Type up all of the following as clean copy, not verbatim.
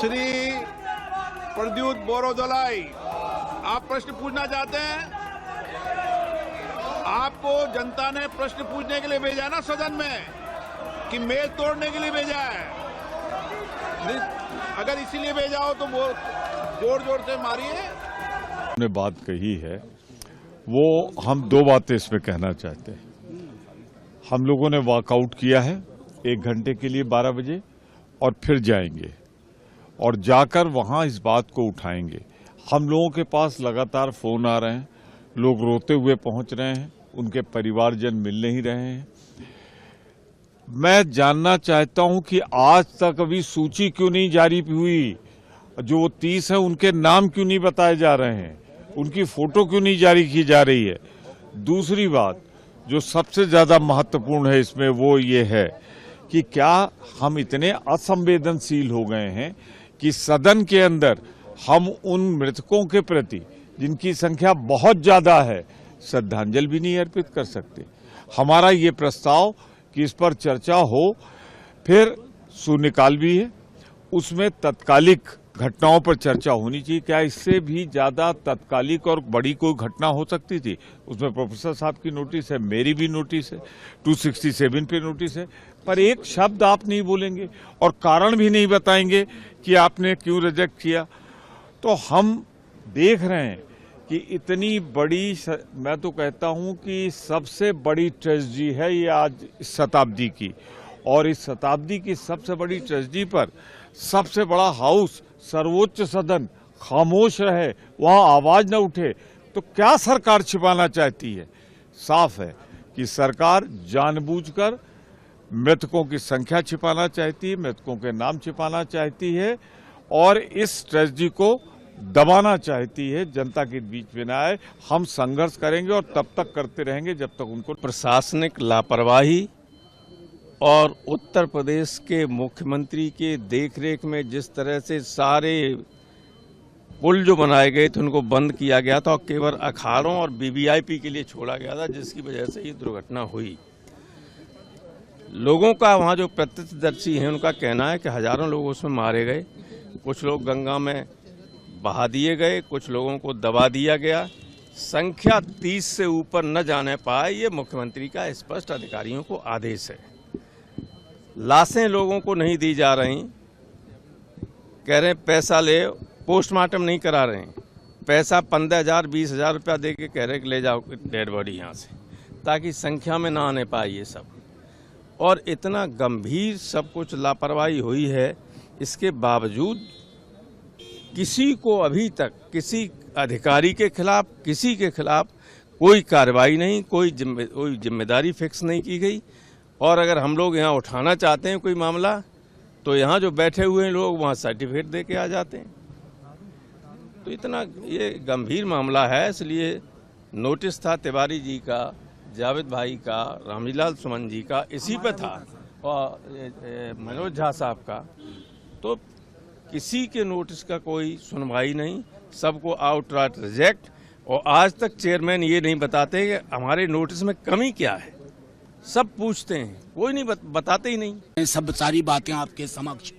श्री प्रद्युत बोरोदोलाई, आप प्रश्न पूछना चाहते हैं? आपको जनता ने प्रश्न पूछने के लिए भेजा ना सदन में, कि मेज तोड़ने के लिए भेजा है? अगर इसीलिए भेजा हो तो जोर जोर से मारिए। ने बात कही है वो हम दो बातें इसमें कहना चाहते हैं। हम लोगों ने वॉकआउट किया है 1 घंटे के लिए 12 बजे और फिर जाएंगे और जाकर वहां इस बात को उठाएंगे। हम लोगों के पास लगातार फोन आ रहे हैं, लोग रोते हुए पहुंच रहे हैं, उनके परिवारजन मिल नहीं रहे हैं। मैं जानना चाहता हूं कि आज तक अभी सूची क्यों नहीं जारी हुई? जो 30 है उनके नाम क्यों नहीं बताए जा रहे हैं? उनकी फोटो क्यों नहीं जारी की जा रही है? दूसरी बात जो सबसे ज्यादा महत्वपूर्ण है इसमें वो ये है कि क्या हम इतने असंवेदनशील हो गए हैं कि सदन के अंदर हम उन मृतकों के प्रति जिनकी संख्या बहुत ज्यादा है श्रद्धांजलि भी नहीं अर्पित कर सकते? हमारा ये प्रस्ताव कि इस पर चर्चा हो, फिर शून्यकाल भी है, उसमें तत्कालिक घटनाओं पर चर्चा होनी चाहिए। क्या इससे भी ज्यादा तत्कालिक और बड़ी कोई घटना हो सकती थी? उसमें प्रोफेसर साहब की नोटिस है, मेरी भी नोटिस है, 267 पे नोटिस है, पर एक शब्द आप नहीं बोलेंगे और कारण भी नहीं बताएंगे कि आपने क्यों रिजेक्ट किया। तो हम देख रहे हैं कि इतनी बड़ी, मैं तो कहता हूं कि सबसे बड़ी ट्रेजेडी है ये आज इस शताब्दी की, और इस शताब्दी की सबसे बड़ी ट्रेजेडी पर सबसे बड़ा हाउस, सर्वोच्च सदन खामोश रहे, वहां आवाज न उठे, तो क्या सरकार छिपाना चाहती है? साफ है कि सरकार जानबूझकर मृतकों की संख्या छिपाना चाहती है, मृतकों के नाम छिपाना चाहती है और इस ट्रेजेडी को दबाना चाहती है, जनता के बीच में न आए। हम संघर्ष करेंगे और तब तक करते रहेंगे जब तक उनको प्रशासनिक लापरवाही और उत्तर प्रदेश के मुख्यमंत्री के देखरेख में जिस तरह से सारे पुल जो बनाए गए थे उनको बंद किया गया था और केवल अखाड़ों और वीवीआईपी के लिए छोड़ा गया था, जिसकी वजह से ये दुर्घटना हुई। लोगों का वहाँ जो प्रत्यक्षदर्शी हैं उनका कहना है कि हजारों लोग उसमें मारे गए, कुछ लोग गंगा में बहा दिए गए, कुछ लोगों को दबा दिया गया। संख्या 30 से ऊपर न जाने पाए, ये मुख्यमंत्री का स्पष्ट अधिकारियों को आदेश है। लाशें लोगों को नहीं दी जा रही, कह रहे पैसा ले, पोस्टमार्टम नहीं करा रहे हैं, पैसा 15,000 20,000 रुपया दे के कह रहे कि ले जाओ डेड बॉडी यहाँ से, ताकि संख्या में ना आने पाए ये सब। और इतना गंभीर सब कुछ लापरवाही हुई है, इसके बावजूद किसी को अभी तक किसी अधिकारी के खिलाफ, किसी के खिलाफ कोई कार्रवाई नहीं, कोई जिम्मेदारी फिक्स नहीं की गई। और अगर हम लोग यहाँ उठाना चाहते हैं कोई मामला, तो यहाँ जो बैठे हुए हैं लोग वहाँ सर्टिफिकेट दे के आ जाते हैं। तो इतना ये गंभीर मामला है, इसलिए नोटिस था तिवारी जी का, जावेद भाई का, रामलीलाल सुमन जी का, इसी पे था, और मनोज झा साहब का। तो किसी के नोटिस का कोई सुनवाई नहीं, सबको आउटराइट रिजेक्ट। और आज तक चेयरमैन ये नहीं बताते कि हमारे नोटिस में कमी क्या है। सब पूछते हैं, कोई नहीं बताते ही नहीं। सब सारी बातें आपके समक्ष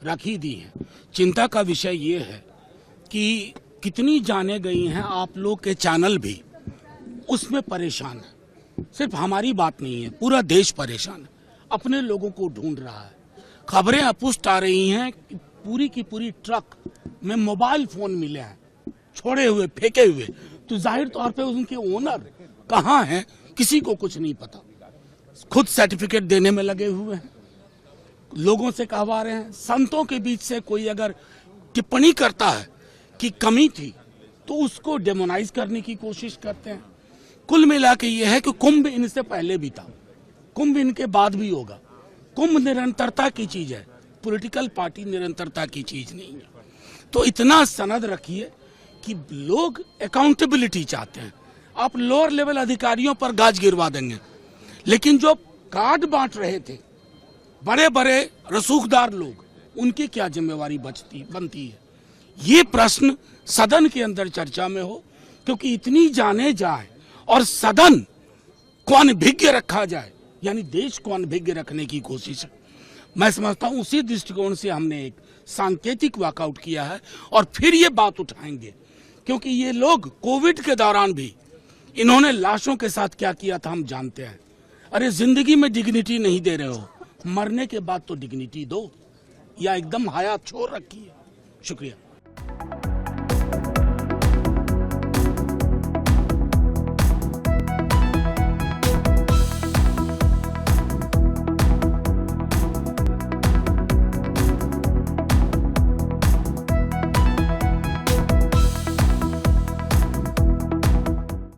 रख ही दी हैं। चिंता का विषय ये है कि कितनी जाने गई हैं, आप लोग के चैनल भी उसमें परेशान है। सिर्फ हमारी बात नहीं है, पूरा देश परेशान है, अपने लोगों को ढूंढ रहा है। खबरें अपुष्ट आ रही हैं कि पूरी की पूरी ट्रक में मोबाइल फोन मिले हैं, छोड़े हुए, फेंके हुए। तो जाहिर तौर पे उनके ओनर कहाँ हैं किसी को कुछ नहीं पता। खुद सर्टिफिकेट देने में लगे हुए हैं, लोगों से कहवा रहे हैं। संतों के बीच से कोई अगर टिप्पणी करता है कि कमी थी तो उसको डेमोनाइज करने की कोशिश करते हैं। कुल मिला के ये है कि कुंभ इनसे पहले भी था, कुंभ इनके बाद भी होगा। कुंभ निरंतरता की चीज है, पॉलिटिकल पार्टी निरंतरता की चीज नहीं है। तो इतना सनद रखिए कि लोग अकाउंटेबिलिटी चाहते हैं। आप लोअर लेवल अधिकारियों पर गाज गिरवा देंगे, लेकिन जो कार्ड बांट रहे थे बड़े बड़े रसूखदार लोग, उनकी क्या जिम्मेवारी बनती है? ये प्रश्न सदन के अंदर चर्चा में हो, क्योंकि इतनी जाने जाए और सदन को अनभिज्ञ रखा जाए, यानी देश को अनभिज्ञ रखने की कोशिश है। मैं समझता हूं उसी दृष्टिकोण से हमने एक सांकेतिक वॉकआउट किया है और फिर ये बात उठाएंगे, क्योंकि ये लोग कोविड के दौरान भी इन्होंने लाशों के साथ क्या किया था हम जानते हैं। अरे जिंदगी में डिग्निटी नहीं दे रहे हो, मरने के बाद तो डिग्निटी दो, या एकदम हयात छोड़ रखी है। शुक्रिया।